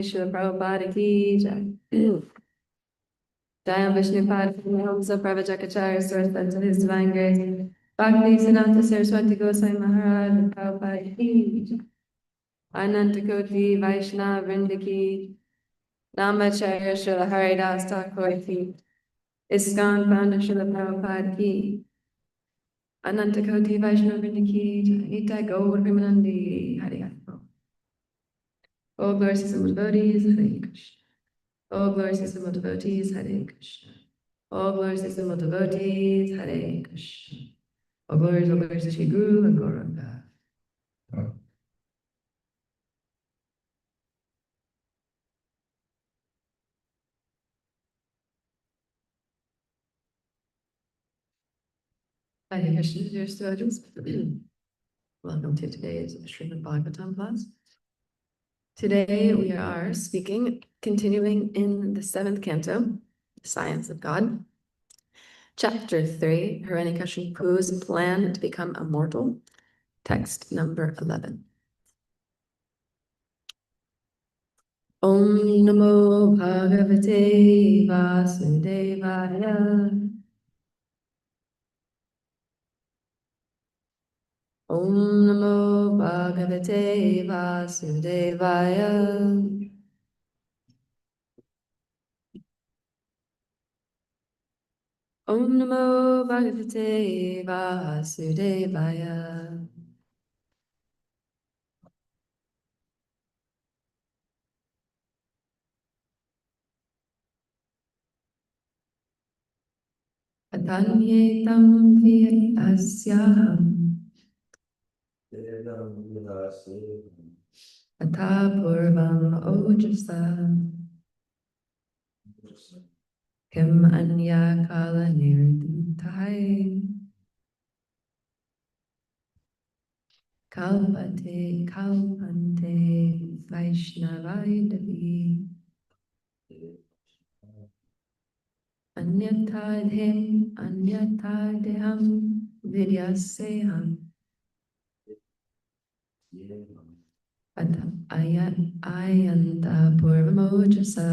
Srila Prabhupada ki Jai. Jayam Vishnu Pada Hamsa Pravajakacharya source unto his divine grace. Bhakti Siddhanta Saraswati Goswami Maharaj Prabhupada ki Jai. Ananta Koti Vaishnava Vrinda ki. Namacharya Srila Haridas Thakur ki. ISKCON founder Srila Prabhupada ki. Ananta Koti Vaishnava Vrinda ki Jai. Nita Gaur Vimanandi Hari Hari. All glories to the devotees, Hare Krishna. All glories to the devotees, Hare Krishna. All glories to the devotees, Hare Krishna. All glories to Shri Guru and Gauranga. Hare Krishna, dear students. Welcome to today's Srimad Bhagavatam class. Today we are continuing in the 7th canto, Science of God. Chapter 3, Hiranyakashipu's plan to become immortal. Text number 11. Om Namo Bhagavate Vasudevaya. Om Namo Bhagavate Vasudevaya. Om Namo Bhagavate Vasudevaya. Atanyetam Vyasyaham Atapurvam Ojasa Kim Anya Kala Nirdutai Kalpante Vaishnavai Devi Anyatadeham Vidyaseham Ayanta Purvamojasa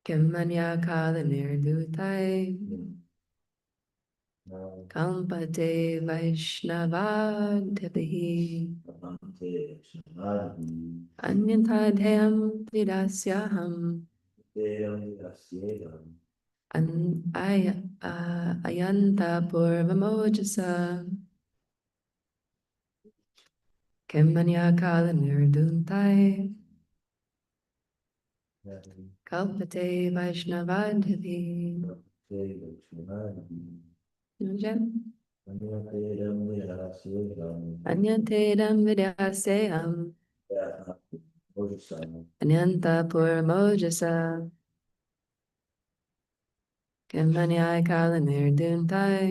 Kimanya Kala Nirdutai Kalpate Vaishnavadabhi Anyantadhyam Vidasyaham Ayanta Purvamojasa Kimanya Kala Nirduntai Kalpate Vaishnavadabhi. Anyantedam Vidyaseham Anyanta Purmojasa Kimanyai Kala Nirduntai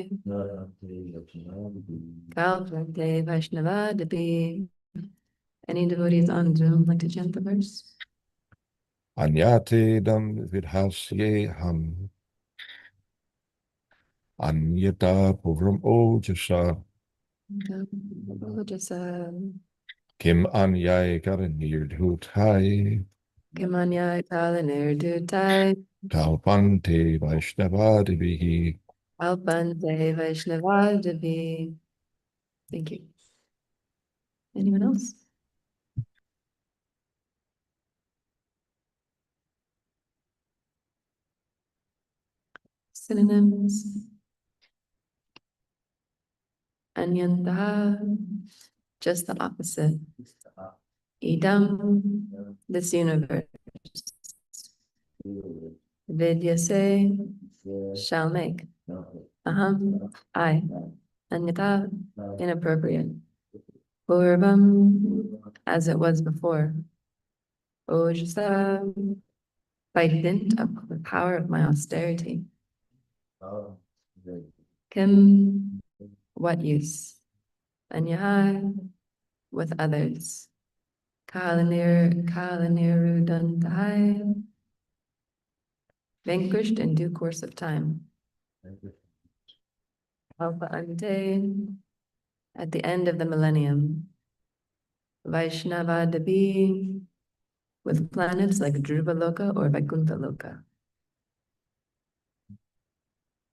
Kalpate Vaishnavadapi. Any devotees on Zoom like to chant the verse? Anyatedam vidhasyeham Anyata purvam ojasa Kim anyai karanirdutai Kimanyai Kala Nirdutai Kalpante Vaishnavadibihi. Kalpante Vaishnavadapi. Thank you. Anyone else? Synonyms. Anyanta, just the opposite. Idam, this universe. Vidyase, shall make. Aham, I. Anyata, inappropriate. Purvam, as it was before. Ojasa, by dint of the power of my austerity. Kim, what use? Anyahai, with others. Kalanirudantai, vanquished in due course of time. Alpha ante, at the end of the millennium. Vaishnava Devi, with planets like Dhruva Loka or Vaikuntha Loka.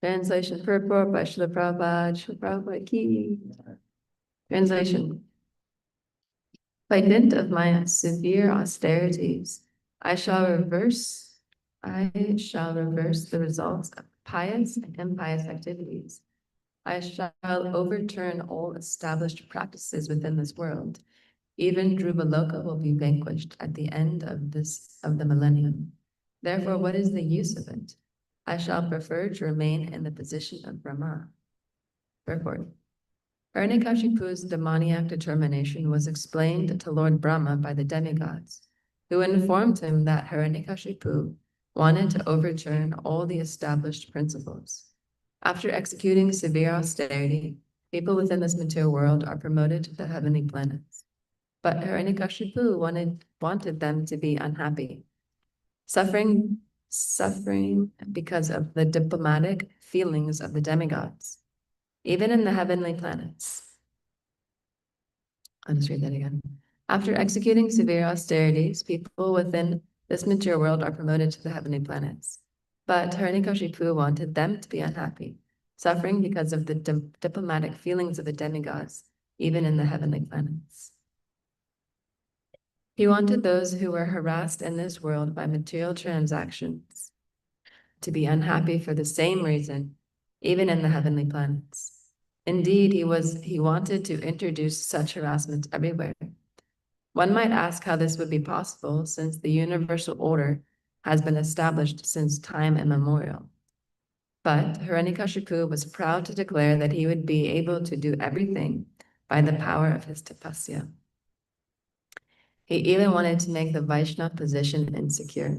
Translation purport by Srila Prabhupada, Srila Prabhupada ki. Translation. By dint of my severe austerities, I shall reverse the results of pious and impious activities. I shall overturn all established practices within this world. Even Dhruvaloka will be vanquished at the end of the millennium. Therefore, what is the use of it? I shall prefer to remain in the position of Brahma. Purport. Hiranyakashipu's demoniac determination was explained to Lord Brahma by the demigods, who informed him that Hiranyakashipu wanted to overturn all the established principles. After executing severe austerity, people within this material world are promoted to the heavenly planets. But Hiranyakashipu wanted them to be unhappy, suffering because of the diplomatic feelings of the demigods, even in the heavenly planets. I'll just read that again. After executing severe austerities, people within this material world are promoted to the heavenly planets. But Hiranyakashipu wanted them to be unhappy, suffering because of the diplomatic feelings of the demigods, even in the heavenly planets. He wanted those who were harassed in this world by material transactions to be unhappy for the same reason, even in the heavenly planets. Indeed, he wanted to introduce such harassment everywhere. One might ask how this would be possible, since the universal order has been established since time immemorial. But Hiranyakashipu was proud to declare that he would be able to do everything by the power of his tapasya. He even wanted to make the Vaishnava position insecure.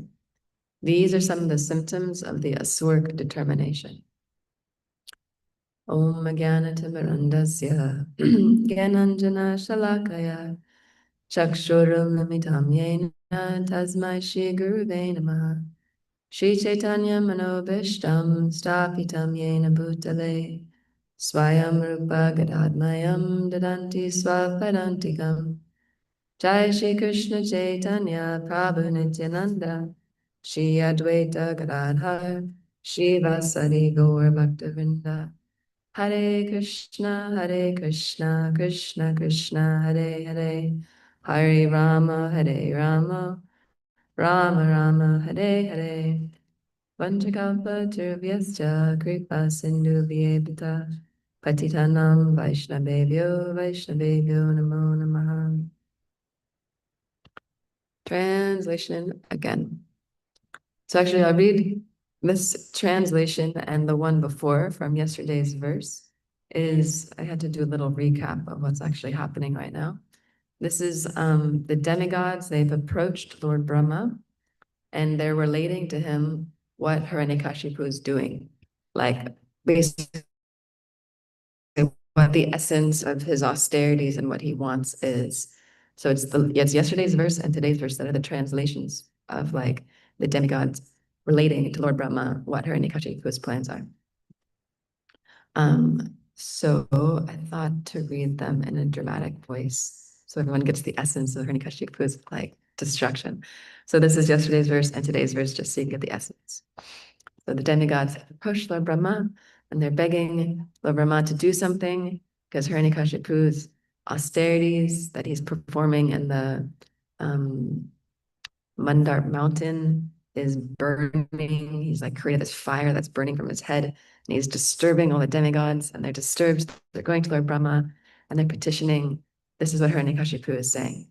These are some of the symptoms of the Asuric determination. Om Jnanatimirandasya Gyananjana Shalakaya Chakshurum Namitam Yena Tasmai Shri Guruve Namaha Shri Chaitanya Manobishtam Stapitam Yena Bhutale Swayam Rupa Gadadmayam Dadanti Swapadantikam Jai Shri Krishna Chaitanya Prabhu Nityananda Shri Advaita Gadadhar Shri Vasari Gaur Bhaktavinda Hare Krishna, Krishna Krishna, Hare Hare, Hare Rama, Rama Rama, Hare Hare. Vanchakalpa Tiruvyascha Kripa Sindhu Vyebita Patitanam Vaishnavebhyo Namo Namaha. Translation again. So actually I'll read this translation and the one before from yesterday's verse. I had to do a little recap of what's actually happening right now. This is the demigods, they've approached Lord Brahma and they're relating to him what Hiranyakashipu is doing. Like basically what the essence of his austerities and what he wants is. So it's yesterday's verse and today's verse that are the translations of like the demigods relating to Lord Brahma, what Hiranyakashipu's plans are. So I thought to read them in a dramatic voice so everyone gets the essence of Hiranyakashipu's like destruction. So this is yesterday's verse and today's verse just so you get the essence. So the demigods have approached Lord Brahma and they're begging Lord Brahma to do something because Hiranyakashipu's austerities that he's performing in the Mandar mountain is burning. He's like created this fire that's burning from his head, and he's disturbing all the demigods, and they're disturbed. They're going to Lord Brahma, and they're petitioning. This is what Hiranyakashipu is saying.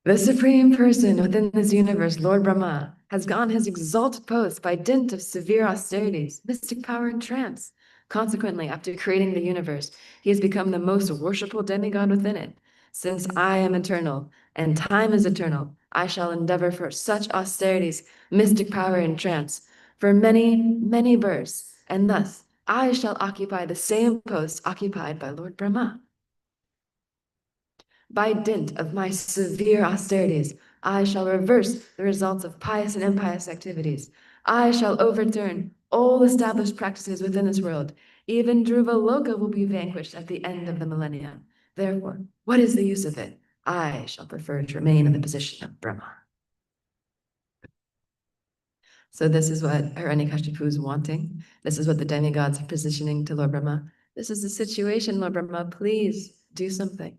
The Supreme Person within this universe, Lord Brahma, has gone his exalted post by dint of severe austerities, mystic power, and trance. Consequently, after creating the universe, he has become the most worshipful demigod within it. Since I am eternal, and time is eternal, I shall endeavor for such austerities, mystic power, and trance, for many, many births, and thus I shall occupy the same post occupied by Lord Brahma. By dint of my severe austerities, I shall reverse the results of pious and impious activities. I shall overturn all established practices within this world. Even Dhruva Loka will be vanquished at the end of the millennium. Therefore, what is the use of it? I shall prefer to remain in the position of Brahma. So this is what Hiranyakashipu is wanting. This is what the demigods are positioning to Lord Brahma. This is the situation, Lord Brahma. Please do something.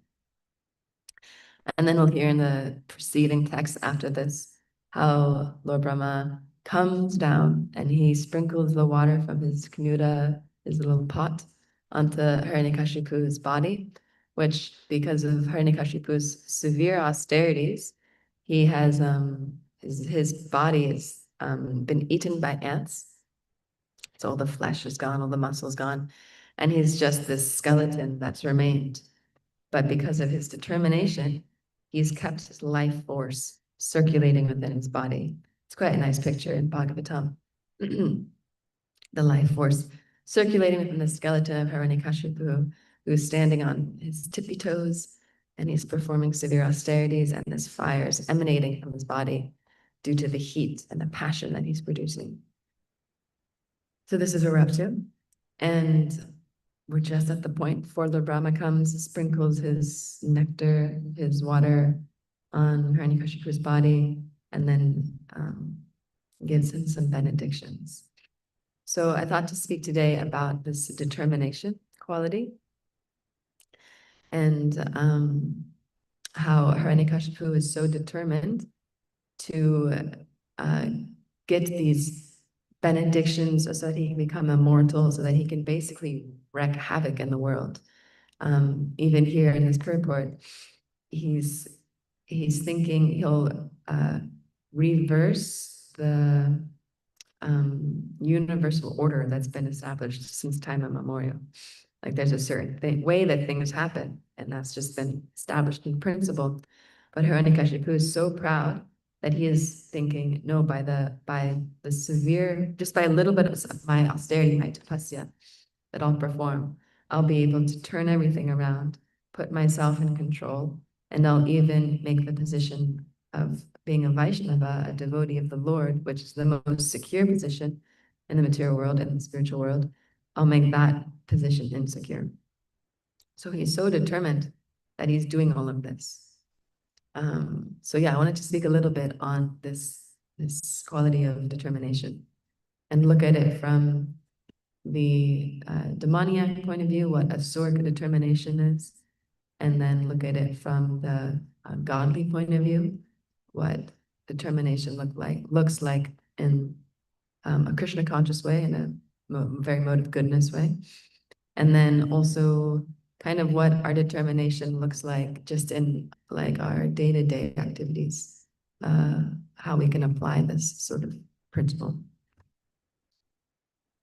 And then we'll hear in the preceding text after this how Lord Brahma comes down and he sprinkles the water from his Kamuda, his little pot, onto Hiranyakashipu's body, which, because of Hiranyakashipu's severe austerities, he has his body has been eaten by ants. So all the flesh is gone, all the muscle's gone, and he's just this skeleton that's remained. But because of his determination, he's kept his life force circulating within his body. It's quite a nice picture in Bhagavatam. The life force circulating within the skeleton of Hiranyakashipu, who is standing on his tippy toes, and he's performing severe austerities, and this fire is emanating from his body due to the heat and the passion that he's producing. So this is what we're up to. And we're just at the point before Lord Brahma comes, sprinkles his nectar, his water on Hiranyakashipu's body, and then gives him some benedictions. So I thought to speak today about this determination quality and how Hiranyakashipu is so determined to get these benedictions so that he can become immortal, so that he can basically wreak havoc in the world. Even here in this purport, he's thinking he'll reverse the universal order that's been established since time immemorial. Like there's a certain way that things happen, and that's just been established in principle. But Hiranyakashipu is so proud that he is thinking, no, by the severe, just by a little bit of my austerity, my tapasya that I'll perform, I'll be able to turn everything around, put myself in control, and I'll even make the position of being a Vaishnava, a devotee of the Lord, which is the most secure position in the material world and the spiritual world, I'll make that position insecure. So he's so determined that he's doing all of this. So yeah, I wanted to speak a little bit on this quality of determination and look at it from the demoniac point of view, what asuric determination is, and then look at it from the godly point of view, what determination looks like in a Krishna conscious way, in a very mode of goodness way, and then also kind of what our determination looks like just in like our day-to-day activities, how we can apply this sort of principle.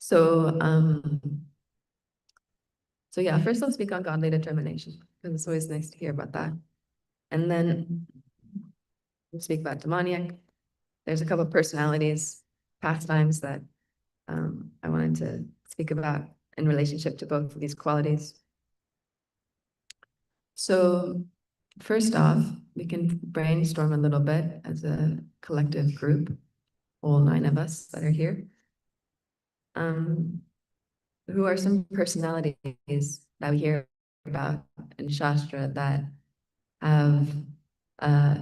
So, so yeah, first I'll speak on godly determination, because it's always nice to hear about that. And then we'll speak about demoniac. There's a couple of personalities, pastimes that I wanted to speak about in relationship to both of these qualities. So first off, we can brainstorm a little bit as a collective group, all 9 of us that are here. Who are some personalities that we hear about in Shastra that have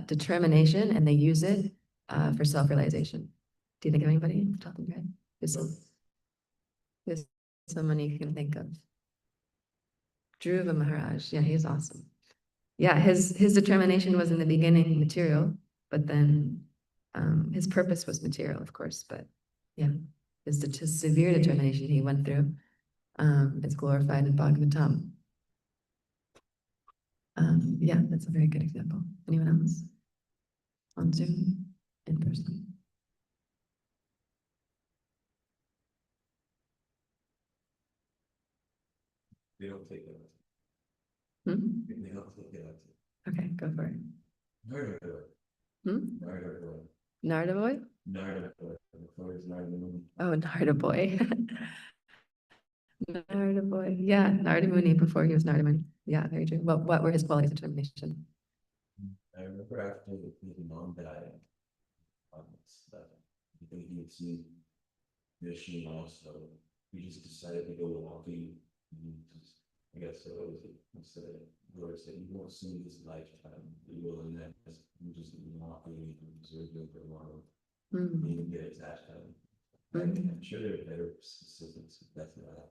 determination and they use it for self-realization? Do you think of anybody off the top of your head? There's someone you can think of. Dhruva Maharaj, yeah, he's awesome. Yeah, his determination was in the beginning material, but then his purpose was material, of course, but yeah, his severe determination he went through is glorified in Bhagavatam. Yeah, that's a very good example. Anyone else? On Zoom, in person? They don't take it. Hmm? They don't take it. Okay, go for it. Narda boy. Hmm? Narda boy. Narda boy? Narda boy. Before it's Narda Muni. Oh, Narda boy. Narda boy. Yeah, Narda Muni before he was Narda Muni. Yeah, very true. What were his qualities of determination? I remember after his mom died, that I think he had seen Vishnu also we just decided to go walking. And just, I guess it was Lord said, you won't see this lifetime, you will in that. You just walking and observe it for a while. Mm. You get attached to them. I'm sure there are better specifics. That's not.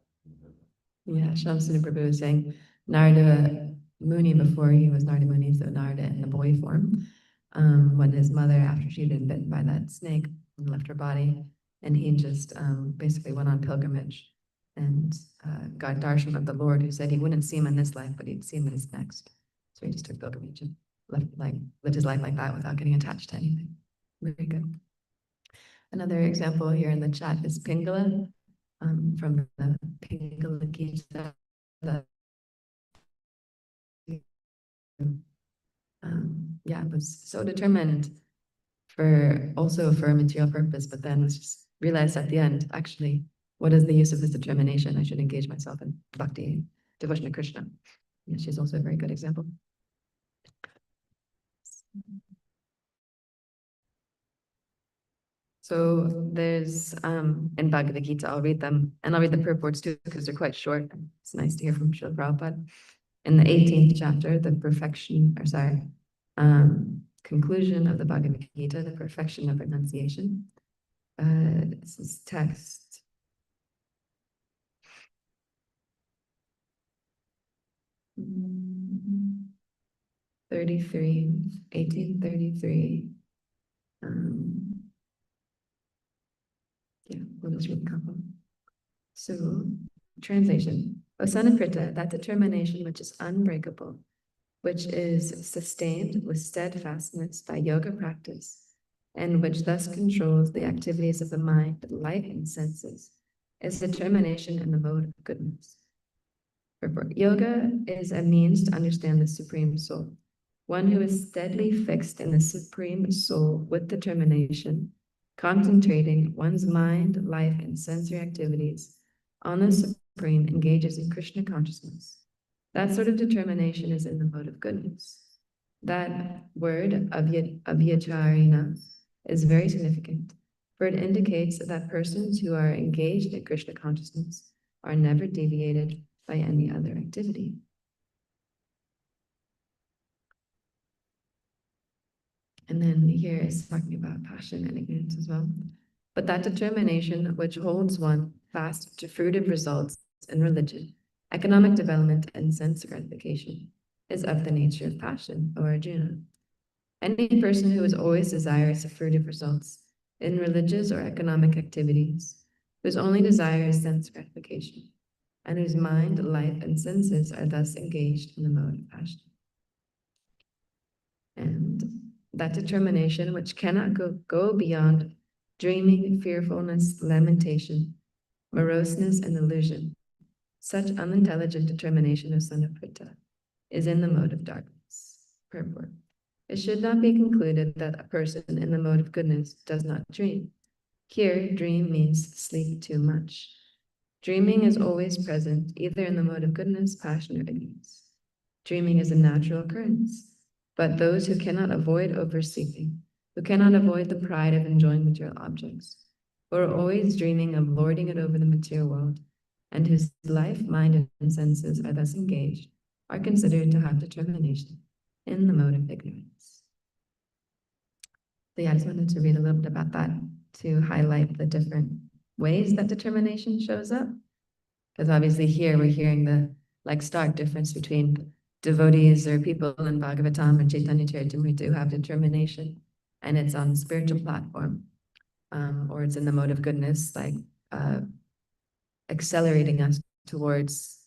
Yeah, Shamsuna Prabhu was saying Narada Muni before he was Narada Muni, so Narada in the boy form. When his mother, after she'd been bitten by that snake, left her body, and he just basically went on pilgrimage and got darshan of the Lord, who said he wouldn't see him in this life, but he'd see him in his next. So he just took pilgrimage and lived his life like that without getting attached to anything. Very good. Another example here in the chat is Pingala, from the Pingala Gita. Yeah, was so determined for a material purpose, but then was just realized at the end, actually, what is the use of this determination? I should engage myself in bhakti, devotion to Krishna. Yeah, she's also a very good example. So there's in Bhagavad Gita, I'll read them, and I'll read the purports too, because they're quite short. It's nice to hear from Srila Prabhupada. In the 18th chapter, the conclusion of the Bhagavad Gita, the perfection of renunciation. This is text 33, 1833. Yeah, we'll just read a couple. So, translation. O son of Pritha, that determination which is unbreakable, which is sustained with steadfastness by yoga practice, and which thus controls the activities of the mind, life, and senses, is determination in the mode of goodness. Yoga is a means to understand the Supreme Soul. One who is steadily fixed in the Supreme Soul with determination, concentrating one's mind, life, and sensory activities on the Supreme, engages in Krishna consciousness. That sort of determination is in the mode of goodness. That word, avyacharina, is very significant, for it indicates that persons who are engaged in Krishna consciousness are never deviated by any other activity. And then here is talking about passion and ignorance as well. But that determination which holds one fast to fruitive results in religion, economic development, and sense gratification is of the nature of passion, or Arjuna. Any person who is always desirous of fruitive results in religious or economic activities, whose only desire is sense gratification, and whose mind, life, and senses are thus engaged in the mode of passion. And that determination which cannot go beyond dreaming, fearfulness, lamentation, moroseness, and illusion, such unintelligent determination of son of Pritha is in the mode of darkness. Purport. It should not be concluded that a person in the mode of goodness does not dream. Here, dream means sleep too much. Dreaming is always present, either in the mode of goodness, passion, or ignorance. Dreaming is a natural occurrence. But those who cannot avoid oversleeping, who cannot avoid the pride of enjoying material objects, who are always dreaming of lording it over the material world, and whose life, mind, and senses are thus engaged, are considered to have determination in the mode of ignorance. So yeah, I just wanted to read a little bit about that to highlight the different ways that determination shows up. Because obviously here we're hearing the stark difference between devotees or people in Bhagavatam or Chaitanya Charitamrita who have determination, and it's on the spiritual platform, or it's in the mode of goodness, accelerating us towards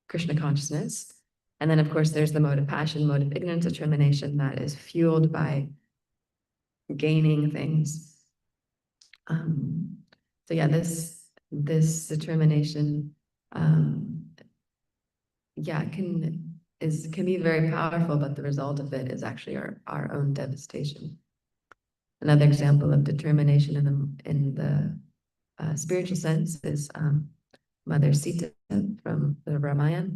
Krishna consciousness. And then, of course, there's the mode of passion, mode of ignorance, determination that is fueled by gaining things. So yeah, this determination, can be very powerful, but the result of it is actually our own devastation. Another example of determination in the spiritual sense is Mother Sita from the Ramayana,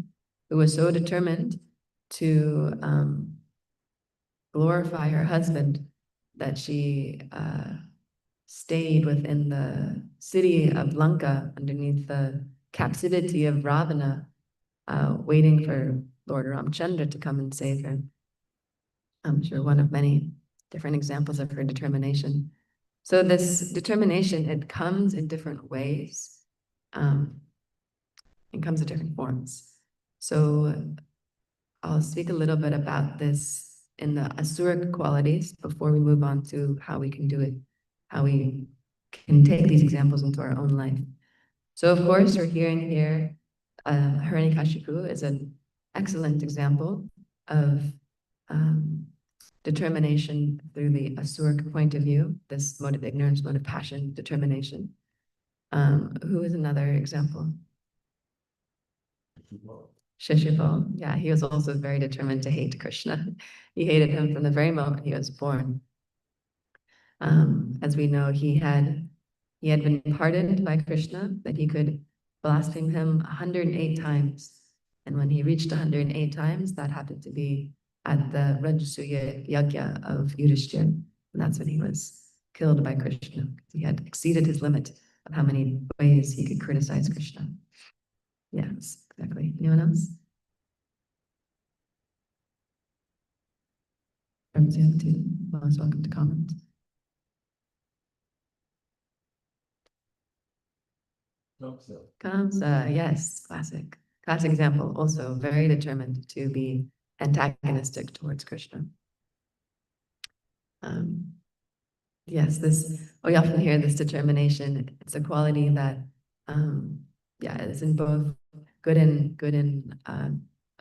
who was so determined to glorify her husband that she stayed within the city of Lanka underneath the captivity of Ravana, waiting for Lord Ramchandra to come and save her. I'm sure one of many different examples of her determination. So this determination, it comes in different ways. It comes in different forms. So I'll speak a little bit about this in the asuric qualities before we move on to how we can do it, how we can take these examples into our own life. So of course, we're hearing here, Hiranyakashipu is an excellent example of determination through the asuric point of view, this mode of ignorance, mode of passion, determination. Who is another example? Shishupal. Yeah, he was also very determined to hate Krishna. He hated him from the very moment he was born. As we know, he had been pardoned by Krishna, that he could blaspheme him 108 times. And when he reached 108 times, that happened to be at the Rajasuya Yajna of Yudhishthira. And that's when he was killed by Krishna. He had exceeded his limit of how many ways he could criticize Krishna. Yes, exactly. Anyone else? Representative, most welcome to comment. Kamsa, yes, classic. Classic example, also very determined to be antagonistic towards Krishna. Yes, we often hear this determination. It's a quality that, is in both good and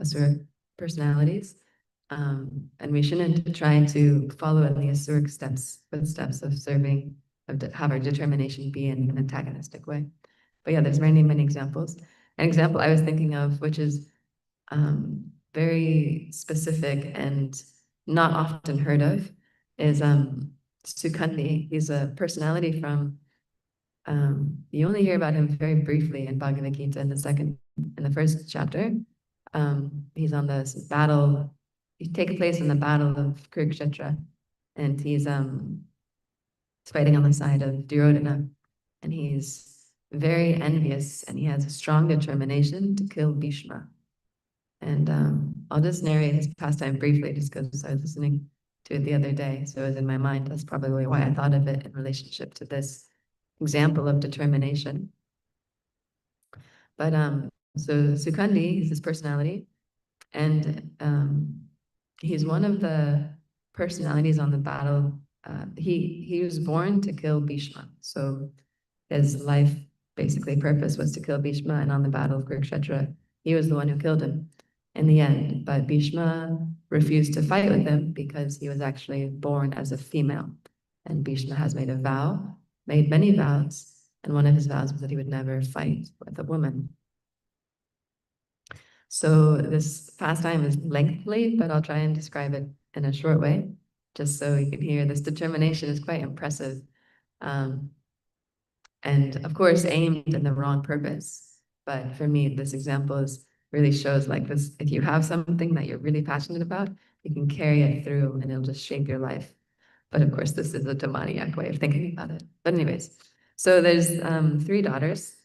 asuric personalities. And we shouldn't try to follow in the asuric footsteps of serving, have our determination be in an antagonistic way. But yeah, there's many, many examples. An example I was thinking of, which is very specific and not often heard of, is Sukandi. He's a personality from, you only hear about him very briefly in Bhagavad Gita in the first chapter. He's on this battle, he takes place in the battle of Kurukshetra, and he's fighting on the side of Duryodhana, and he's very envious, and he has a strong determination to kill Bhishma. And I'll just narrate his pastime briefly, just because I was listening to it the other day, so it was in my mind. That's probably why I thought of it in relationship to this example of determination. But so Sukandi is his personality, and he's one of the personalities on the battle. He was born to kill Bhishma, so his life basically purpose was to kill Bhishma, and on the battle of Kurukshetra, he was the one who killed him in the end. But Bhishma refused to fight with him because he was actually born as a female, and Bhishma has made many vows, and one of his vows was that he would never fight with a woman. So this pastime is lengthy, but I'll try and describe it in a short way, just so you can hear this determination is quite impressive. And of course, aimed in the wrong purpose. But for me, this example really shows like this, if you have something that you're really passionate about, you can carry it through and it'll just shape your life. But of course, this is a demoniac way of thinking about it. But anyways, so there's 3 daughters.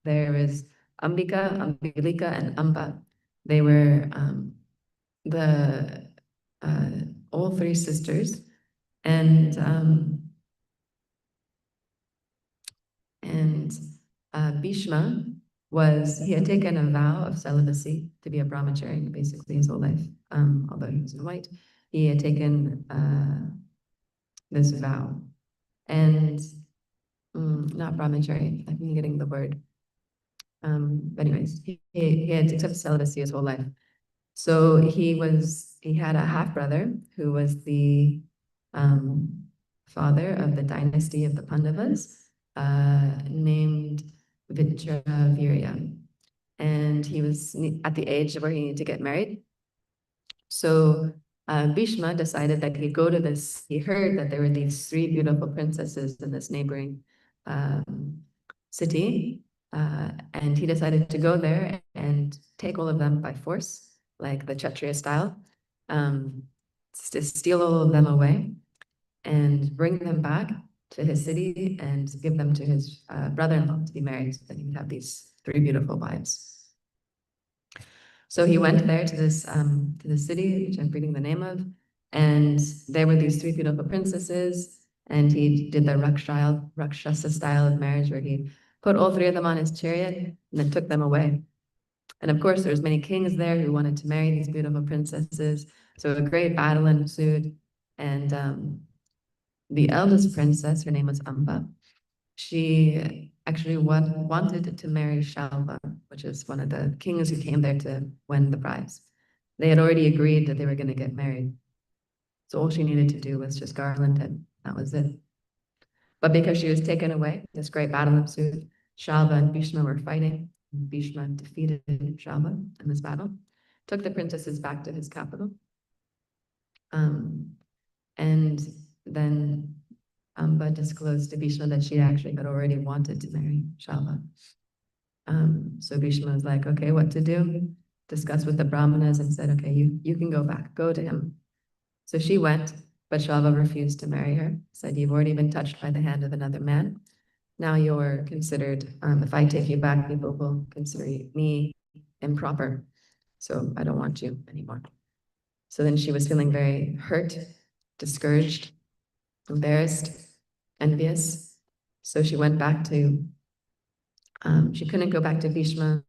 There is Ambika, Ambilika, and Amba. They were all 3 sisters, and Bhishma he had taken a vow of celibacy to be a brahmachari basically his whole life. Although he was in white, he had taken this vow, and not brahmachari, I'm getting the word. But anyways, he had accepted celibacy his whole life. So he had a half brother who was the father of the dynasty of the Pandavas, named Vitravirya, and he was at the age where he needed to get married. So Bhishma decided that he'd go to this. He heard that there were these 3 beautiful princesses in this neighboring city, and he decided to go there and take all of them by force, like the Kshatriya style, to steal all of them away and bring them back to his city and give them to his brother-in-law to be married. So then he would have these 3 beautiful wives. So he went there to the city, which I'm reading the name of, and there were these 3 beautiful princesses, and he did the Rakshasa style of marriage, where he put all 3 of them on his chariot and then took them away. And of course, there was many kings there who wanted to marry these beautiful princesses. So a great battle ensued, and the eldest princess, her name was Amba, she actually wanted to marry Shalva, which is one of the kings who came there to win the prize. They had already agreed that they were going to get married. So all she needed to do was just garland him. That was it. But because she was taken away, this great battle ensued. Shalva and Bhishma were fighting. Bhishma defeated Shalva in this battle, took the princesses back to his capital. And then Amba disclosed to Bhishma that she actually had already wanted to marry Shalva. So Bhishma was like, okay, what to do? Discussed with the Brahmanas and said, okay, you can go back, go to him. So she went, but Shalva refused to marry her, said, you've already been touched by the hand of another man. Now you're considered, if I take you back, people will consider me improper. So I don't want you anymore. So then she was feeling very hurt, discouraged, embarrassed, envious. So she went back to, she couldn't go back to Bhishma.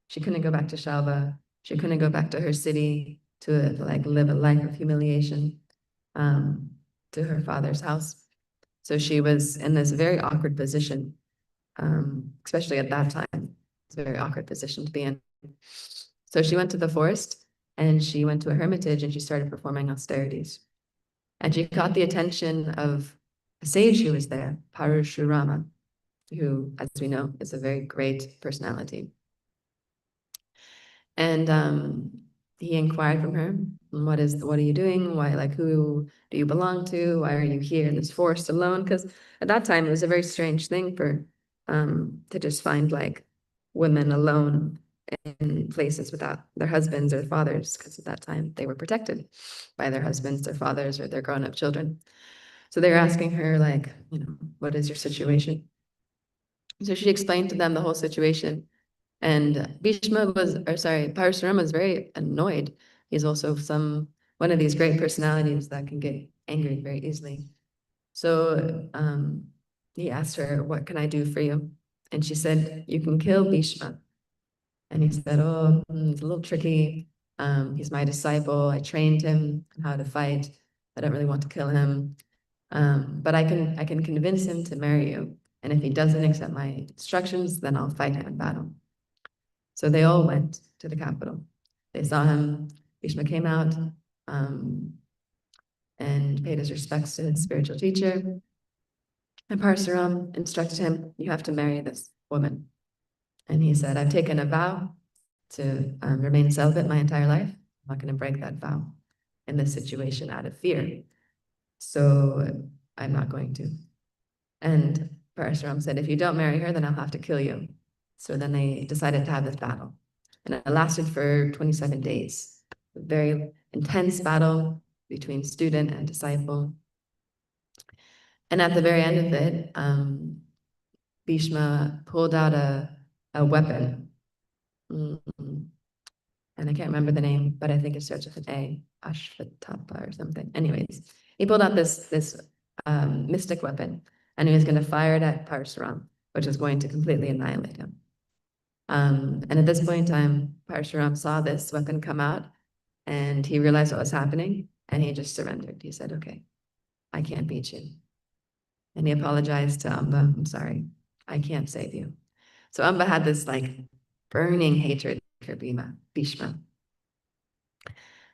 She couldn't go back to Shalva. She couldn't go back to her city to like live a life of humiliation, to her father's house. So she was in this very awkward position, especially at that time. It's a very awkward position to be in. So she went to the forest and she went to a hermitage and she started performing austerities. And she caught the attention of a sage who was there, Parashurama, who, as we know, is a very great personality. And he inquired from her, what are you doing? Why, like, who do you belong to? Why are you here in this forest alone? Because at that time, it was a very strange thing for to just find like women alone in places without their husbands or fathers, because at that time they were protected by their husbands, their fathers, or their grown-up children. So they were asking her, like, what is your situation? So she explained to them the whole situation. And Parashurama was very annoyed. He's also one of these great personalities that can get angry very easily. So he asked her, what can I do for you? And she said, you can kill Bhishma. And he said, oh, it's a little tricky. He's my disciple. I trained him on how to fight. I don't really want to kill him. But I can convince him to marry you. And if he doesn't accept my instructions, then I'll fight him in battle. So they all went to the capital. They saw him. Bhishma came out and paid his respects to his spiritual teacher. And Parasuram instructed him, you have to marry this woman. And he said, I've taken a vow to remain celibate my entire life. I'm not going to break that vow in this situation out of fear. So I'm not going to. And Parasuram said, if you don't marry her, then I'll have to kill you. So then they decided to have this battle. And it lasted for 27 days. A very intense battle between student and disciple. And at the very end of it, Bhishma pulled out a weapon. And I can't remember the name, but I think it starts with an A, Ashvatthapa or something. Anyways, he pulled out this mystic weapon, and he was going to fire it at Parasuram, which was going to completely annihilate him. And at this point in time, Parasuram saw this weapon come out, and he realized what was happening, and he just surrendered. He said, okay, I can't beat you. And he apologized to Amba, I'm sorry, I can't save you. So Amba had this like burning hatred for Bhishma.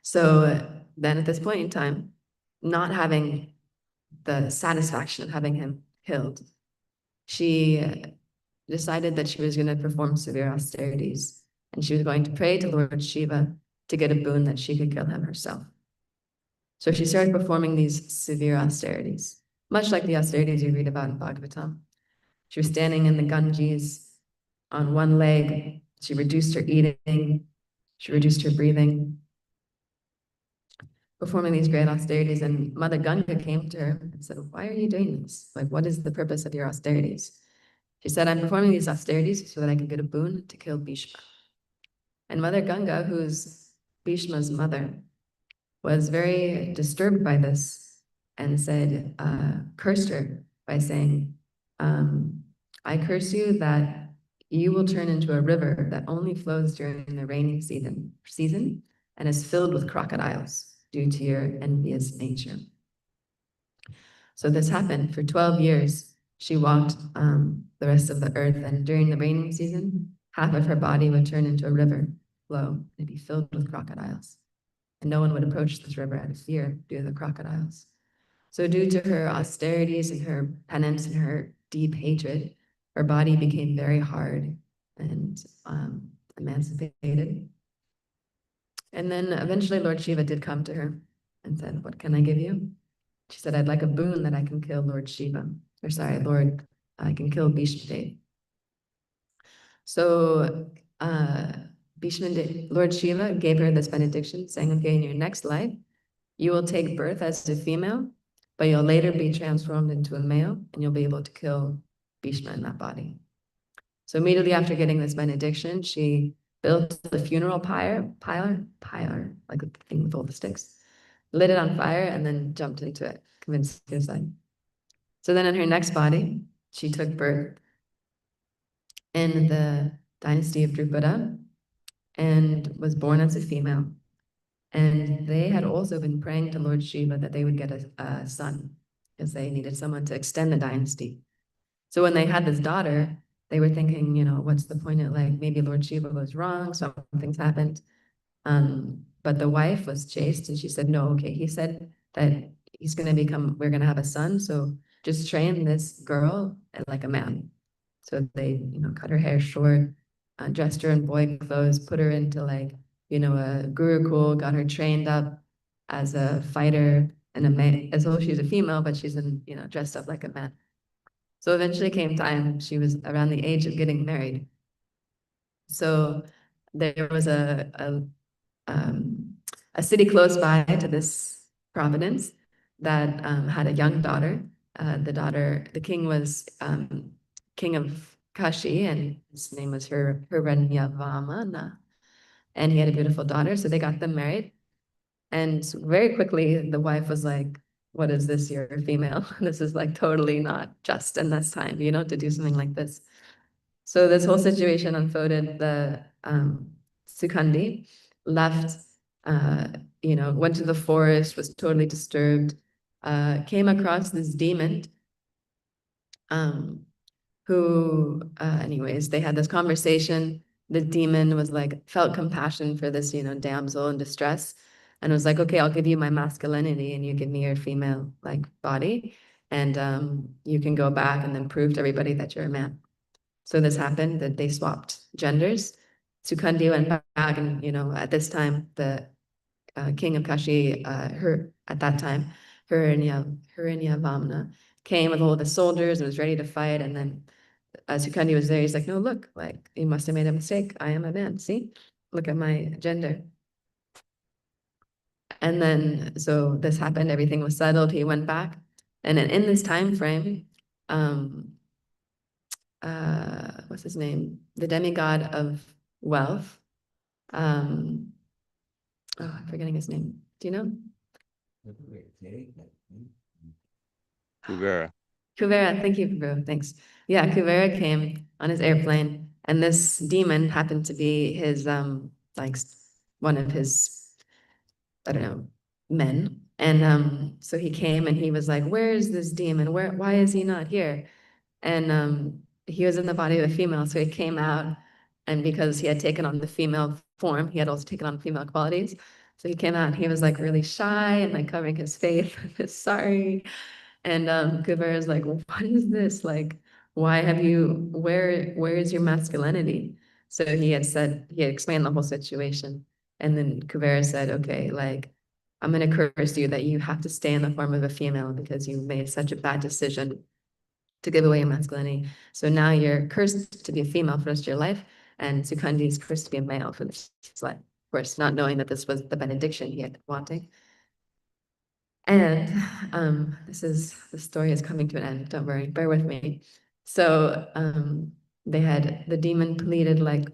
So then at this point in time, not having the satisfaction of having him killed, she decided that she was going to perform severe austerities, and she was going to pray to Lord Shiva to get a boon that she could kill him herself. So she started performing these severe austerities, much like the austerities you read about in Bhagavatam. She was standing in the Ganges on one leg. She reduced her eating. She reduced her breathing. performing these great austerities, and Mother Ganga came to her and said, "Why are you doing this? Like, what is the purpose of your austerities?" She said, "I'm performing these austerities so that I can get a boon to kill Bhishma." And Mother Ganga, who's Bhishma's mother, was very disturbed by this and said, cursed her by saying, "I curse you that you will turn into a river that only flows during the rainy season and is filled with crocodiles due to your envious nature." So this happened for 12 years. She walked the rest of the earth, and during the raining season, half of her body would turn into a river flow and it'd be filled with crocodiles. And no one would approach this river out of fear due to the crocodiles. So due to her austerities and her penance and her deep hatred, her body became very hard and emancipated. And then eventually Lord Shiva did come to her and said, "What can I give you?" She said, "I'd like a boon that I can kill Lord Shiva, or sorry, I can kill Bhishma. So Lord Shiva gave her this benediction saying, "Okay, in your next life, you will take birth as a female, but you'll later be transformed into a male and you'll be able to kill Bhishma in that body." So immediately after getting this benediction, she built the funeral pyre, like the thing with all the sticks, lit it on fire, and then jumped into it, convinced suicide. So then in her next body, she took birth in the dynasty of Drupada and was born as a female. And they had also been praying to Lord Shiva that they would get a son because they needed someone to extend the dynasty. So when they had this daughter, they were thinking, what's the point of, like, maybe Lord Shiva was wrong, something's happened. But the wife was chaste and she said, "No, okay, he said that we're going to have a son. So just train this girl like a man." So they, cut her hair short, dressed her in boy clothes, put her into like, a gurukul, got her trained up as a fighter and a man, as though she's a female, but she's dressed up like a man. So eventually came time, she was around the age of getting married. So there was a city close by to this province that had a young daughter. The king was king of Kashi, and his name was Hiranyavamana, and he had a beautiful daughter. So they got them married, and very quickly the wife was like, "What is this? You're a female. This is like totally not just in this time, to do something like this." So this whole situation unfolded. The Sukandi left, went to the forest, was totally disturbed, came across this demon, who, anyways, they had this conversation. The demon was like, felt compassion for this, damsel in distress, and was like, "Okay, I'll give you my masculinity and you give me your female like body, and you can go back and then prove to everybody that you're a man." So this happened, that they swapped genders. Sukandi went back, and at this time the king of Kashi, at that time, Hiranyavamana, came with all the soldiers and was ready to fight. And then Sukandi was there. He's like, "No, look, like you must have made a mistake. I am a man. See, look at my gender." And then so this happened. Everything was settled. He went back, and then in this time frame, what's his name? The demigod of wealth. I'm forgetting his name. Do you know? Kuvera. Kuvera, thank you, Prabhu. Thanks. Yeah, Kuvera came on his airplane, and this demon happened to be his like one of his, I don't know, men. And so he came and he was like, "Where is this demon? Why is he not here?" And he was in the body of a female, so he came out, and because he had taken on the female form, he had also taken on female qualities. So he came out and he was like really shy and like covering his face, sorry. And Kuber is like, "What is this? Like, where is your masculinity?" So he had explained the whole situation. And then Kuvera said, "Okay, like, I'm going to curse you that you have to stay in the form of a female because you made such a bad decision to give away your masculinity. So now you're cursed to be a female for the rest of your life, and Sukandi is cursed to be a male for the rest of his life." Of course, not knowing that this was the benediction he had been wanting. And the story is coming to an end. Don't worry, bear with me. So the demon pleaded, like,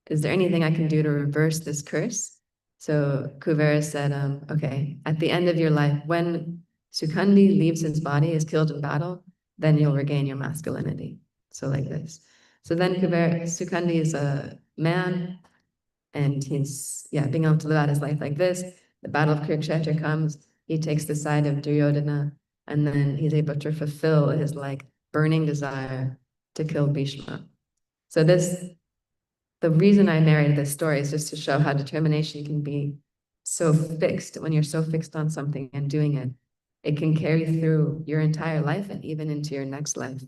is there anything I can do to reverse this curse? So Kuvera said, okay, at the end of your life, when Sukandi leaves his body, is killed in battle, then you'll regain your masculinity. So like this. So then Sukandi is a man, and he's being able to live out his life like this. The battle of Kurukshetra comes, he takes the side of Duryodhana, and then he's able to fulfill his like burning desire to kill Bhishma. So the reason I narrated this story is just to show how determination can be so fixed. When you're so fixed on something and doing it, it can carry through your entire life and even into your next life.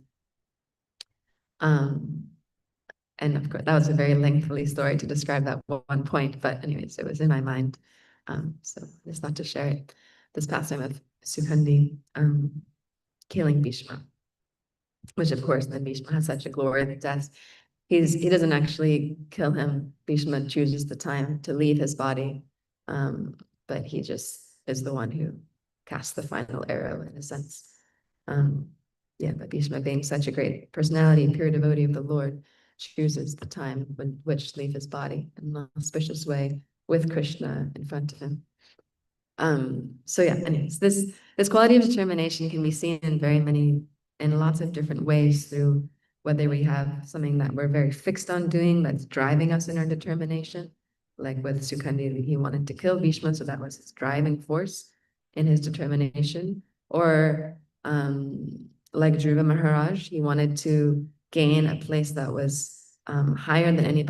And of course, that was a very lengthy story to describe that one point, but anyways, it was in my mind. So I just thought to share it, this pastime of Sukandi killing Bhishma, which of course then Bhishma has such a glorious death. He doesn't actually kill him. Bhishma chooses the time to leave his body, but he just is the one who casts the final arrow in a sense. But Bhishma, being such a great personality, pure devotee of the Lord, chooses the time when which to leave his body in an auspicious way with Krishna in front of him. Anyways, this quality of determination can be seen in lots of different ways, through whether we have something that we're very fixed on doing that's driving us in our determination. Like with Sukandi, he wanted to kill Bhishma, so that was his driving force in his determination. Or like Dhruva Maharaj, he wanted to gain a place that was higher than any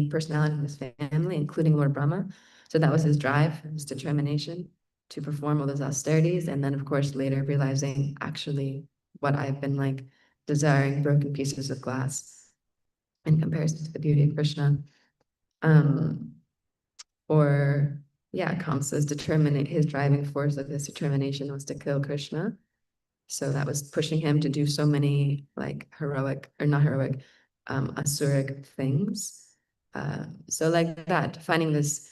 personality in his family, including Lord Brahma. So that was his drive, his determination to perform all those austerities. And then, of course, later realizing actually what I've been like desiring broken pieces of glass in comparison to the beauty of Krishna. Kamsa's his driving force of his determination was to kill Krishna. So that was pushing him to do so many like asuric things. So like that, finding this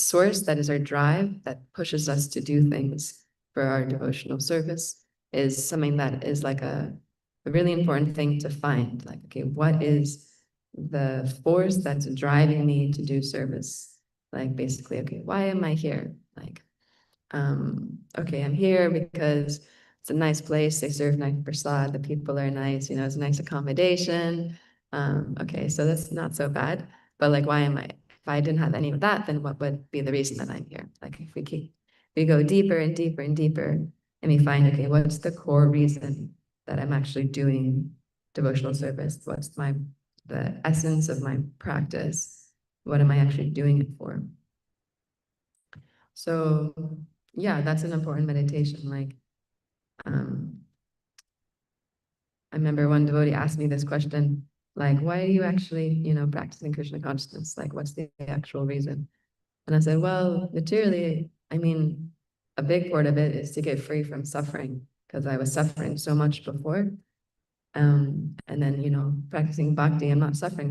source that is our drive, that pushes us to do things for our devotional service, is something that is like a really important thing to find. Like, okay, what is the force that's driving me to do service? Like basically, okay, why am I here? Like, okay, I'm here because it's a nice place. They serve nice prasad. The people are nice. It's a nice accommodation. Okay, so that's not so bad. But like, why am I? If I didn't have any of that, then what would be the reason that I'm here? Like, if we go deeper and deeper and deeper, and we find, okay, what's the core reason that I'm actually doing devotional service? What's the essence of my practice? What am I actually doing it for? So yeah, that's an important meditation. Like, I remember one devotee asked me this question, like, why are you actually, practicing Krishna consciousness? Like, what's the actual reason? And I said, well, materially, I mean, a big part of it is to get free from suffering, because I was suffering so much before. And then, practicing bhakti, I'm not suffering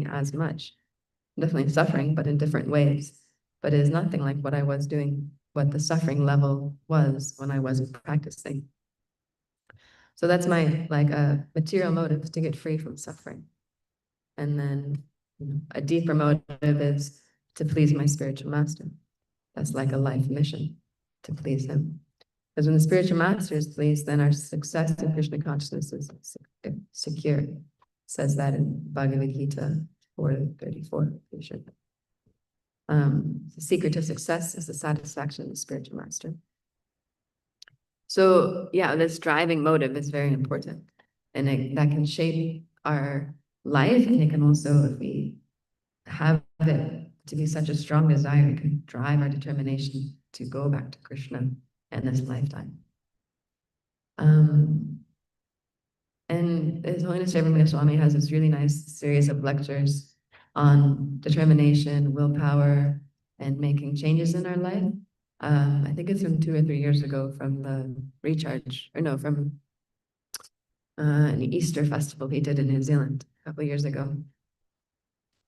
as much. I'm definitely suffering, but in different ways. But it is nothing like what I was doing, what the suffering level was when I wasn't practicing. So that's my like a material motive, to get free from suffering. And then a deeper motive is to please my spiritual master. That's like a life mission, to please him. Because when the spiritual master is pleased, then our success in Krishna consciousness is secure. It says that in Bhagavad Gita 4:34. The secret to success is the satisfaction of the spiritual master. So yeah, this driving motive is very important, and that can shape our life, and it can also, if we have it to be such a strong desire, it can drive our determination to go back to Krishna in this lifetime. And His Holiness Sri Swami has this really nice series of lectures on determination, willpower, and making changes in our life. I think it's from 2 or 3 years ago, from the recharge, or no, from an Easter festival he did in New Zealand a couple of years ago.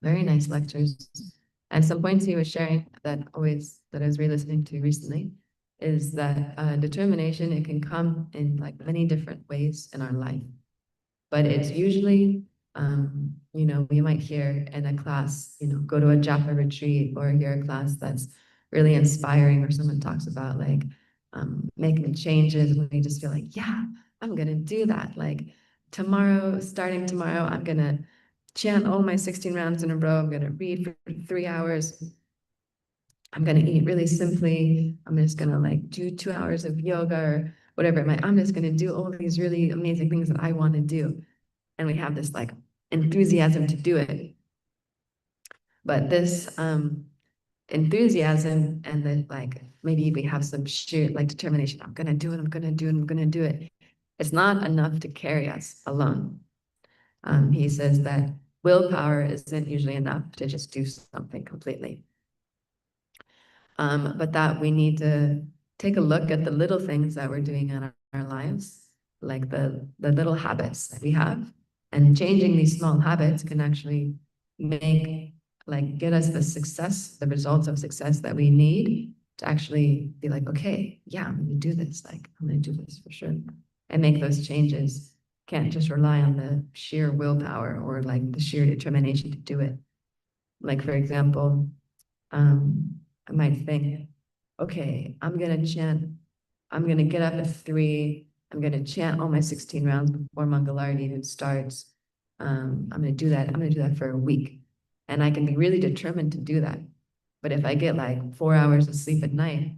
Very nice lectures. And some points he was sharing that I was re-listening to recently is that determination, it can come in like many different ways in our life. But it's usually, you know, we might hear in a class, you know, go to a japa retreat or hear a class that's really inspiring, or someone talks about like making changes, and we just feel like, yeah, I'm gonna do that. Like tomorrow, starting tomorrow, I'm gonna chant all my 16 rounds in a row. I'm gonna read for 3 hours. I'm gonna eat really simply. I'm just gonna like do 2 hours of yoga or whatever. I'm just gonna do all these really amazing things that I want to do. And we have this like enthusiasm to do it. But this enthusiasm, and then like maybe we have some sheer like determination, I'm gonna do it, I'm gonna do it, I'm gonna do it. It's not enough to carry us alone. He says that willpower isn't usually enough to just do something completely. But that we need to take a look at the little things that we're doing in our lives, like the little habits that we have, and changing these small habits can actually make, like, get us the success, the results of success that we need to actually be like, okay, yeah, I'm gonna do this, like, I'm gonna do this for sure, and make those changes. Can't just rely on the sheer willpower or like the sheer determination to do it. Like, for example, I might think, okay, I'm gonna get up at 3, I'm gonna chant all my 16 rounds before Mangalarti even starts. I'm gonna do that. I'm gonna do that for a week. And I can be really determined to do that. But if I get like 4 hours of sleep at night,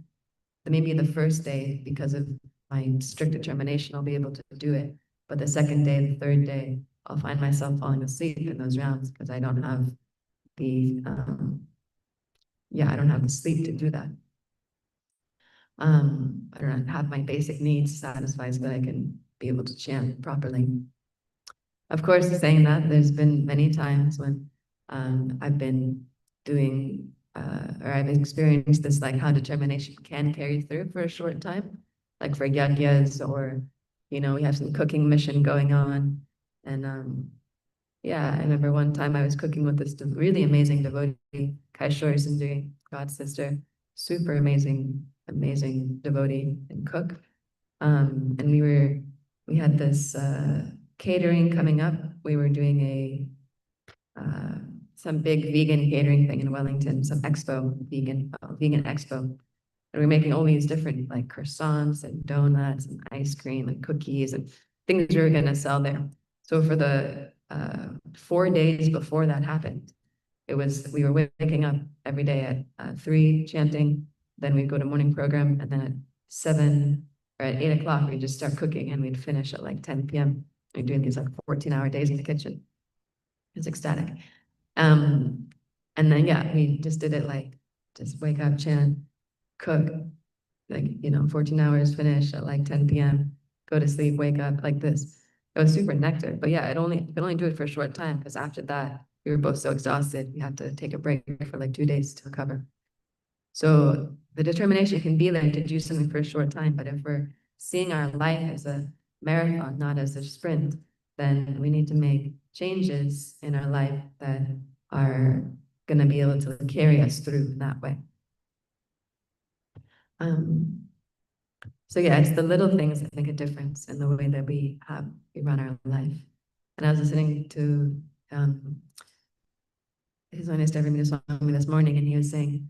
then maybe the first day, because of my strict determination, I'll be able to do it. But the second day, the third day, I'll find myself falling asleep in those rounds because I don't have the I don't have the sleep to do that. I don't have my basic needs satisfied so that I can be able to chant properly. Of course, saying that, there's been many times when I've been doing or I've experienced this, like how determination can carry through for a short time, like for yagyas, or you know, we have some cooking mission going on, and yeah, I remember one time I was cooking with this really amazing devotee, Kaishore Sundari, God's sister, super amazing, amazing devotee and cook. And we had this catering coming up. We were doing some big vegan catering thing in Wellington, some expo, vegan expo. And we were making all these different like croissants and donuts and ice cream and cookies and things we were going to sell there. So for the 4 days before that happened, we were waking up every day at 3 chanting, then we'd go to morning program, and then at 7 or at 8 o'clock we'd just start cooking, and we'd finish at like 10 p.m. We're doing these like 14-hour days in the kitchen. It was ecstatic. And then yeah, we just did it like just wake up, chant, cook, like, you know, 14 hours, finish at like 10 p.m., go to sleep, wake up, like this. It was super nectar. But yeah, could only do it for a short time, because after that, we were both so exhausted, we had to take a break for like 2 days to recover. So the determination can be there to do something for a short time, but if we're seeing our life as a marathon, not as a sprint, then we need to make changes in our life that are going to be able to carry us through in that way. So yeah, it's the little things that make a difference in the way that we run our life. And I was listening to His Holiness Devrimita Swami this morning, and he was saying,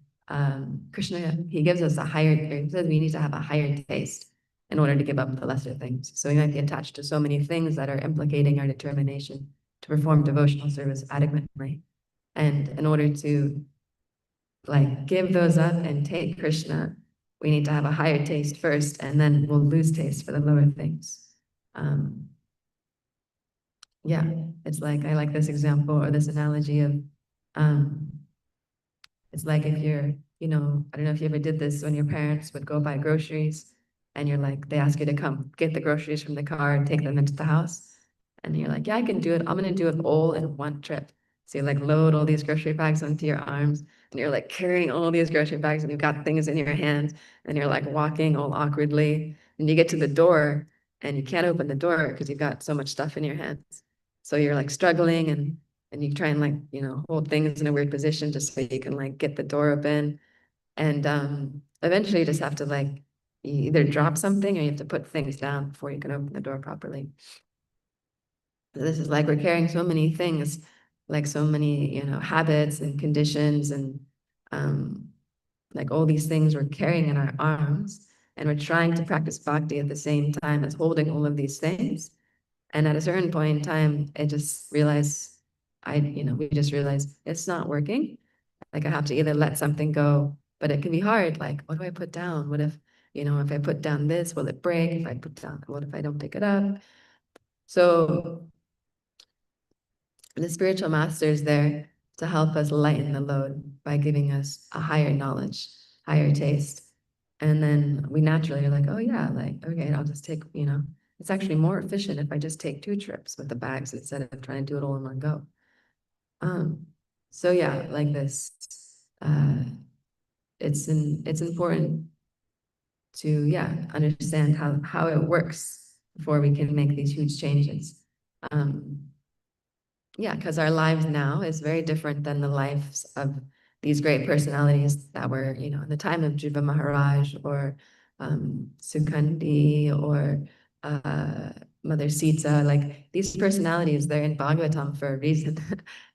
Krishna, he gives us he says we need to have a higher taste in order to give up the lesser things. So we might be attached to so many things that are implicating our determination to perform devotional service adequately. And in order to like give those up and take Krishna, we need to have a higher taste first, and then we'll lose taste for the lower things. Yeah, it's like, I like this example or this analogy of, it's like if you're, you know, I don't know if you ever did this when your parents would go buy groceries, and you're like, they ask you to come get the groceries from the car and take them into the house. And you're like, yeah, I can do it. I'm gonna do it all in one trip. So you like load all these grocery bags onto your arms, and you're like carrying all these grocery bags, and you've got things in your hands, and you're like walking all awkwardly. And you get to the door, and you can't open the door because you've got so much stuff in your hands. So you're like struggling, and you try and like, you know, hold things in a weird position just so you can like get the door open. And eventually you just have to like you either drop something or you have to put things down before you can open the door properly. This is like we're carrying so many things, like so many, habits and conditions and like all these things we're carrying in our arms, and we're trying to practice bhakti at the same time as holding all of these things. And at a certain point in time, I just realized, we just realized it's not working. Like I have to either let something go, but it can be hard. Like, what do I put down? What if, if I put down this, will it break? If I put down, what if I don't pick it up? So the spiritual master is there to help us lighten the load by giving us a higher knowledge, higher taste. And then we naturally are like, oh yeah, like, okay, I'll just take, it's actually more efficient if I just take 2 trips with the bags instead of trying to do it all in one go. So yeah, like this, it's important to, understand how it works before we can make these huge changes. Because our lives now is very different than the lives of these great personalities that were, in the time of Dhruva Maharaj or Sukandi or Mother Sita. Like these personalities, they're in Bhagavatam for a reason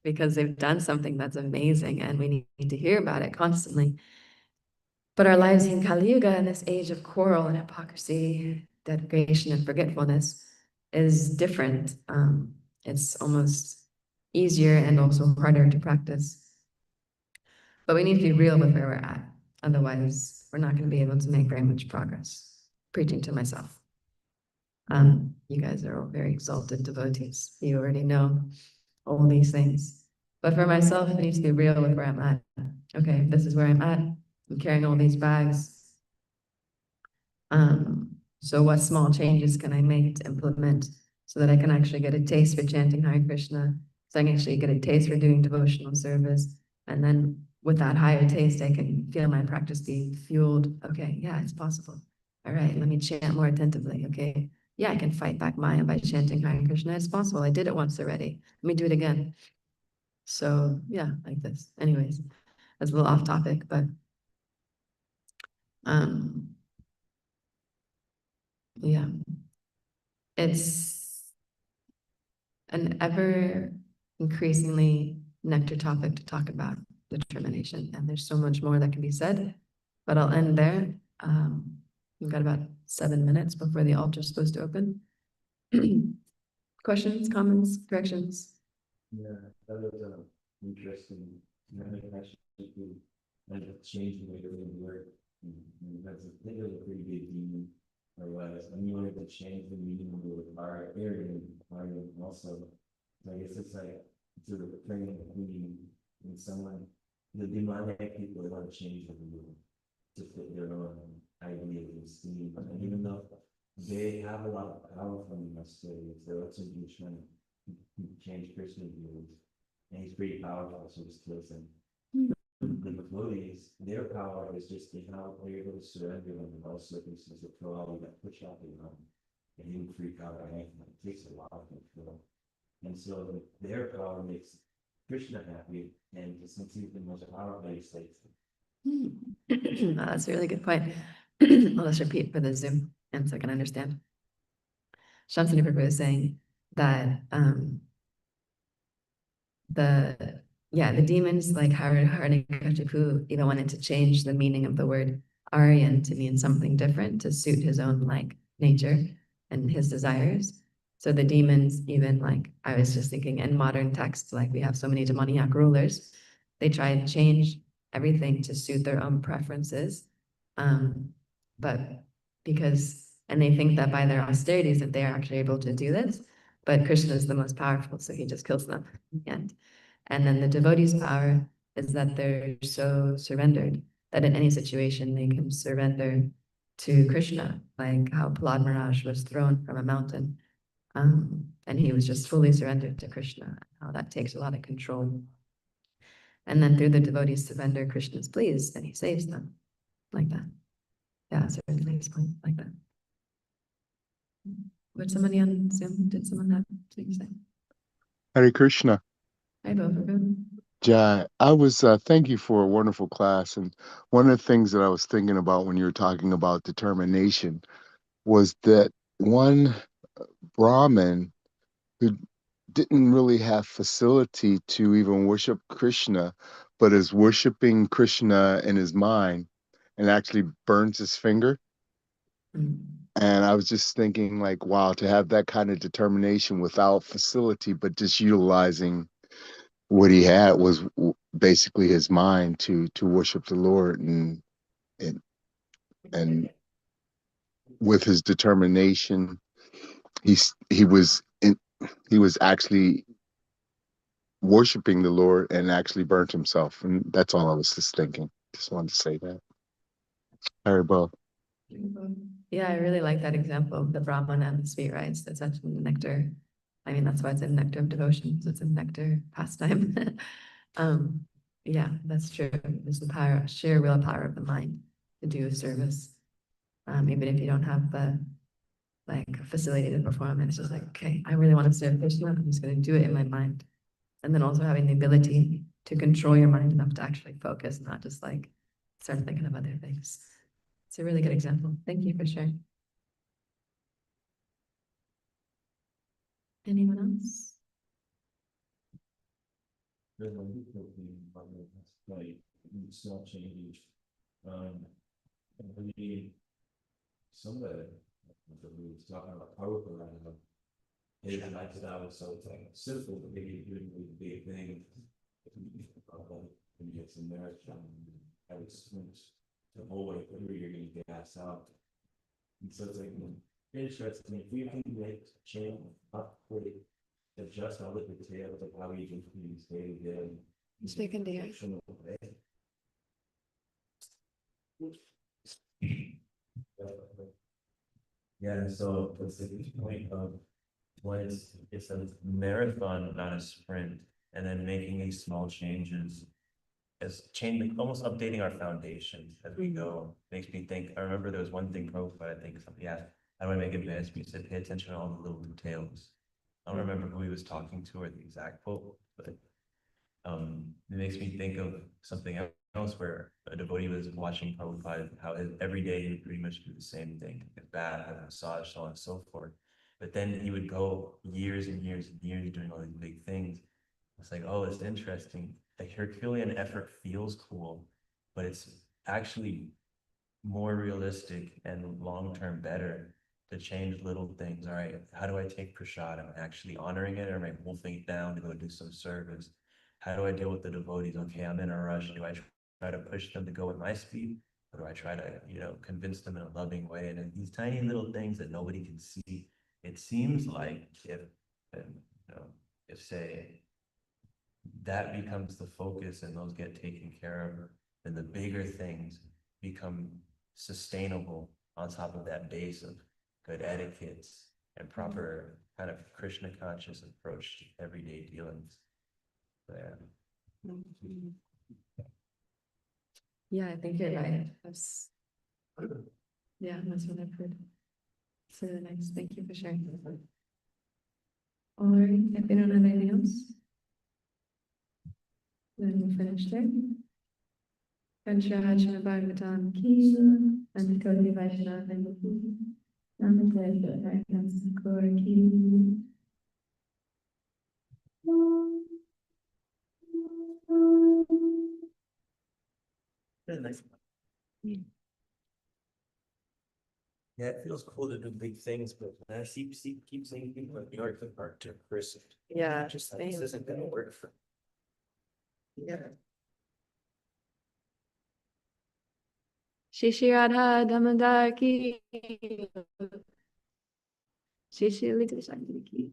because they've done something that's amazing and we need to hear about it constantly. But our lives in Kali Yuga, in this age of quarrel and hypocrisy, degradation and forgetfulness, is different. It's almost easier and also harder to practice. But we need to be real with where we're at. Otherwise, we're not going to be able to make very much progress. Preaching to myself. You guys are all very exalted devotees. You already know all these things. But for myself, I need to be real with where I'm at. Okay, this is where I'm at. I'm carrying all these bags. So what small changes can I make to implement so that I can actually get a taste for chanting Hare Krishna, so I can actually get a taste for doing devotional service, and then with that higher taste, I can feel my practice being fueled. Okay, yeah, it's possible. All right, let me chant more attentively. Okay, yeah, I can fight back Maya by chanting Hare Krishna. It's possible. I did it once already. Let me do it again. So yeah, like this. Anyways, that's a little off topic, but yeah, it's an ever increasingly nectar topic to talk about, determination, and there's so much more that can be said, but I'll end there. We've got about 7 minutes before the altar is supposed to open. Questions, comments, corrections? Yeah, that was interesting. Actually, like change the way that we work. And that's a pretty big demon or what. And you wanted to change the meaning of the word fire, area, and also, I guess it's like sort of bringing the meaning in someone. The demonic people want to change the meaning to fit their own idea of esteem. And even though they have a lot of power from the Australians, they're also trying to change Krishna's views. And he's pretty powerful, so just kills him. The devotees, their power is just how they're able to surrender them in all circumstances, to throw all that push out the them, and you freak out or anything. It takes a lot of control. And so their power makes Krishna happy, and since he's the most powerful, he stays. That's a really good point. I'll just repeat for the Zoom, and so I can understand. Shantanu Prabhu is saying that the demons like Hiranyakashipu even wanted to change the meaning of the word Aryan to mean something different to suit his own like nature and his desires. So the demons even like, I was just thinking in modern texts, like we have so many demoniac rulers, they try and change everything to suit their own preferences. But and they think that by their austerities that they are actually able to do this, but Krishna is the most powerful, so he just kills them in the end. And then the devotees' power is that they're so surrendered that in any situation they can surrender to Krishna, like how Prahlad Maharaj was thrown from a mountain, and he was just fully surrendered to Krishna, how that takes a lot of control. And then through the devotees' surrender, Krishna's pleased and he saves them, like that. Yeah, it's a really nice point, like that. Would somebody on Zoom, did someone have something to say? Hare Krishna. Hi, both of you. Jai, I was thank you for a wonderful class. And one of the things that I was thinking about when you were talking about determination was that one Brahmin who didn't really have facility to even worship Krishna, but is worshiping Krishna in his mind and actually burns his finger. And I was just thinking, like, wow, to have that kind of determination without facility, but just utilizing what he had was basically his mind to worship the Lord, and and with his determination, he was he was actually worshiping the Lord and actually burnt himself. And that's all I was just thinking. Just wanted to say that. All right, bro. Yeah, I really like that example of the Brahman and the sweet rice. That's such a nectar. I mean, that's why it's a nectar of devotion. So it's a nectar pastime. Yeah, that's true. There's the power, sheer willpower of the mind to do service. Even if you don't have the like facility to perform, it's just like, okay, I really want to serve Krishna. I'm just going to do it in my mind. And then also having the ability to control your mind enough to actually focus, not just like start thinking of other things. It's a really good example. Thank you for sharing. Anyone else? There's a little thing about this, like small changes. I believe somebody who was talking about powerful and his lifestyle was so like simple, but maybe doing really big things. When you get some marathon, I would sprint the whole way through, you're gonna gas out. And so it's like interesting. If we can make change up quick, adjust all the details of how we do things day to day. Speaking to you. Yeah, so it's the point of when it's a marathon, not a sprint, and then making these small changes as change, almost updating our foundation as we go. Makes me think. I remember there was one thing Prabhupada, I think something. Yeah, I want to make advanced. He said, "Pay attention to all the little details." I don't remember who he was talking to or the exact quote, but it makes me think of something else where a devotee was watching Prabhupada, how every day he would pretty much do the same thing, get bath, have a massage, so on and so forth. But then he would go years and years and years doing all these big things. It's like, oh, it's interesting. The Herculean effort feels cool, but it's actually more realistic and long-term better to change little things. All right, how do I take prasad? Am I actually honoring it, or am I wolfing it down to go do some service? How do I deal with the devotees? Okay, I'm in a rush. Do I try to push them to go at my speed? Or do I try to, convince them in a loving way? And these tiny little things that nobody can see, it seems like if say that becomes the focus and those get taken care of, then the bigger things become sustainable on top of that base of good etiquettes and proper kind of Krishna conscious approach to everyday dealings. Yeah. Yeah, I think you're right. Yeah, that's what I've heard. It's really nice. Thank you for sharing. All right, if you don't have anything else, then we'll finish there. Srimad Bhagavatam ki, and Koti Vaishnava ki, Namaste Haridas Kaur ki. Nice. Yeah, it feels cool to do big things, but I keep seeing people in New York that are too aggressive. Yeah, Just like, this isn't gonna work for. Yeah. Shishi Radha Damodar ki. Shishi Lita Shakti ki.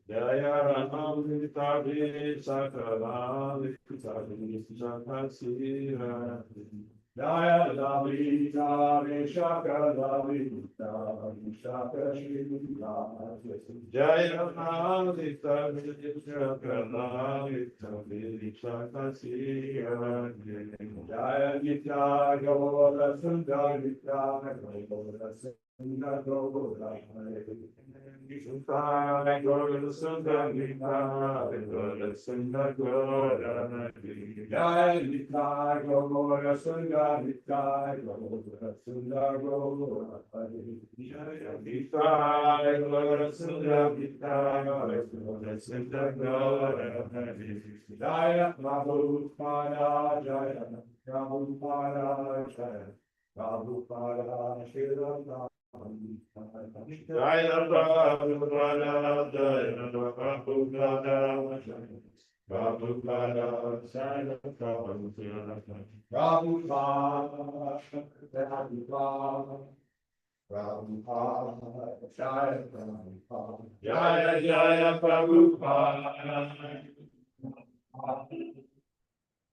Jaya Ram Vitavi Sakala Vitavi Sakasira Jaya Lalita Vishaka Lalita Vishaka Shila Jaya Lalita Vishaka Lalita Vishaka Sira Jaya Gita Gola Sundar Gita Gola Sundar Gola Gita Gola Sundar Gita Gola Sundar Gola Jaya Gita Gola Sundar Gita Gola Sundar Gola Jaya Gita Gola Sundar Gita Gola Sundar Gola Jaya Prabhupada Jaya Prabhupada Jaya Prabhupada Shri Jaya Prabhupada Jaya Prabhupada Jaya Prabhupada Jaya Prabhupada Prabhupada Prabhupada Prabhupada Jaya Prabhupada Jaya Jaya Prabhupada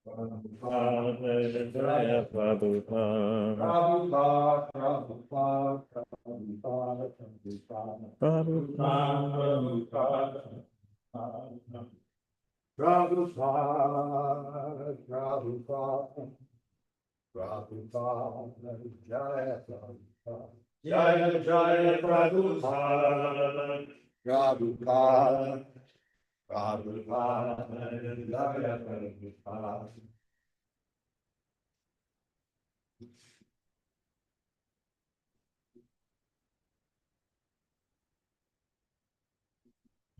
Prabhupada Jaya Prabhupada Prabhupada Prabhupada Prabhupada Prabhupada Prabhupada Prabhupada Prabhupada Jaya Prabhupada Jaya Jaya Prabhupada Prabhupada Prabhupada Jaya Prabhupada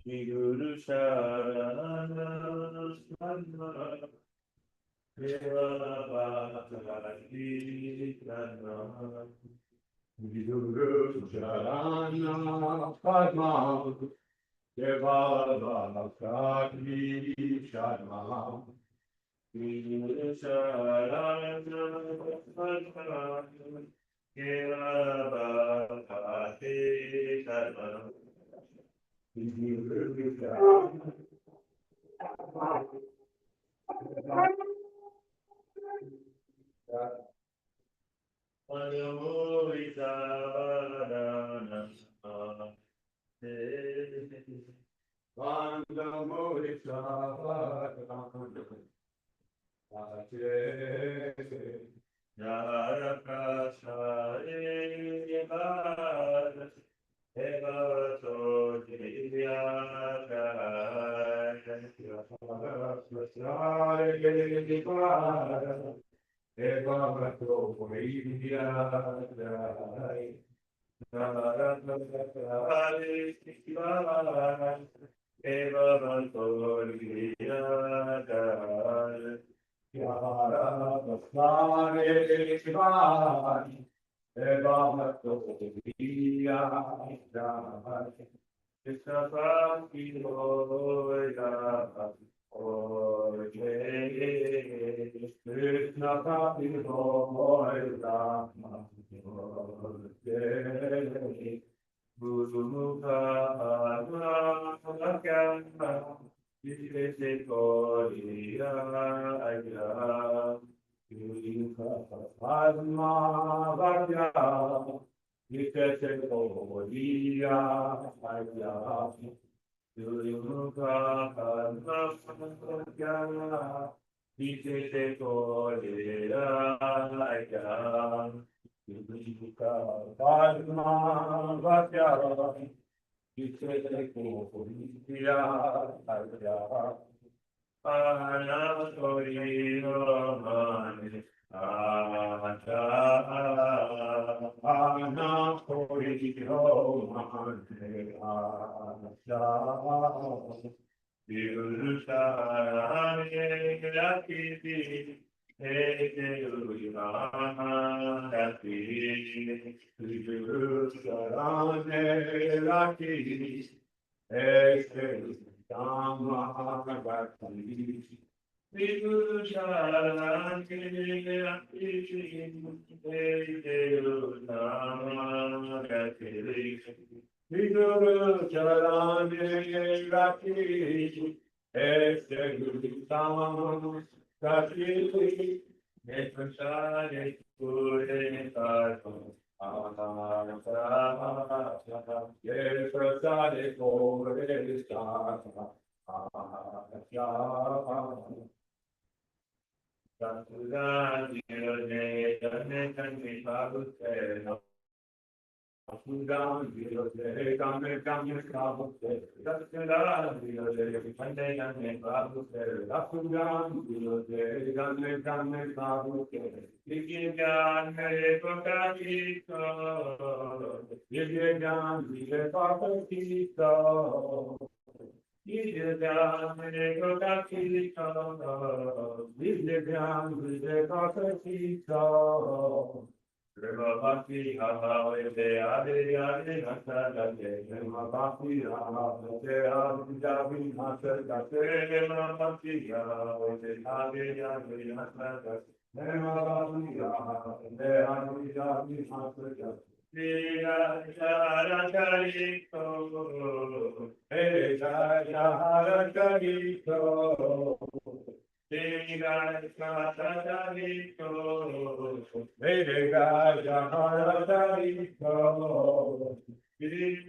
Shri Guru Sharana Sranna Devavati Sranna Shri Guru Sharana Padma Devavati Sharma Shri Guru Sharana Padma Devavati Sharma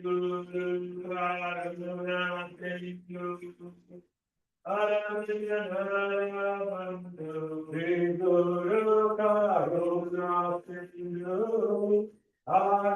Guru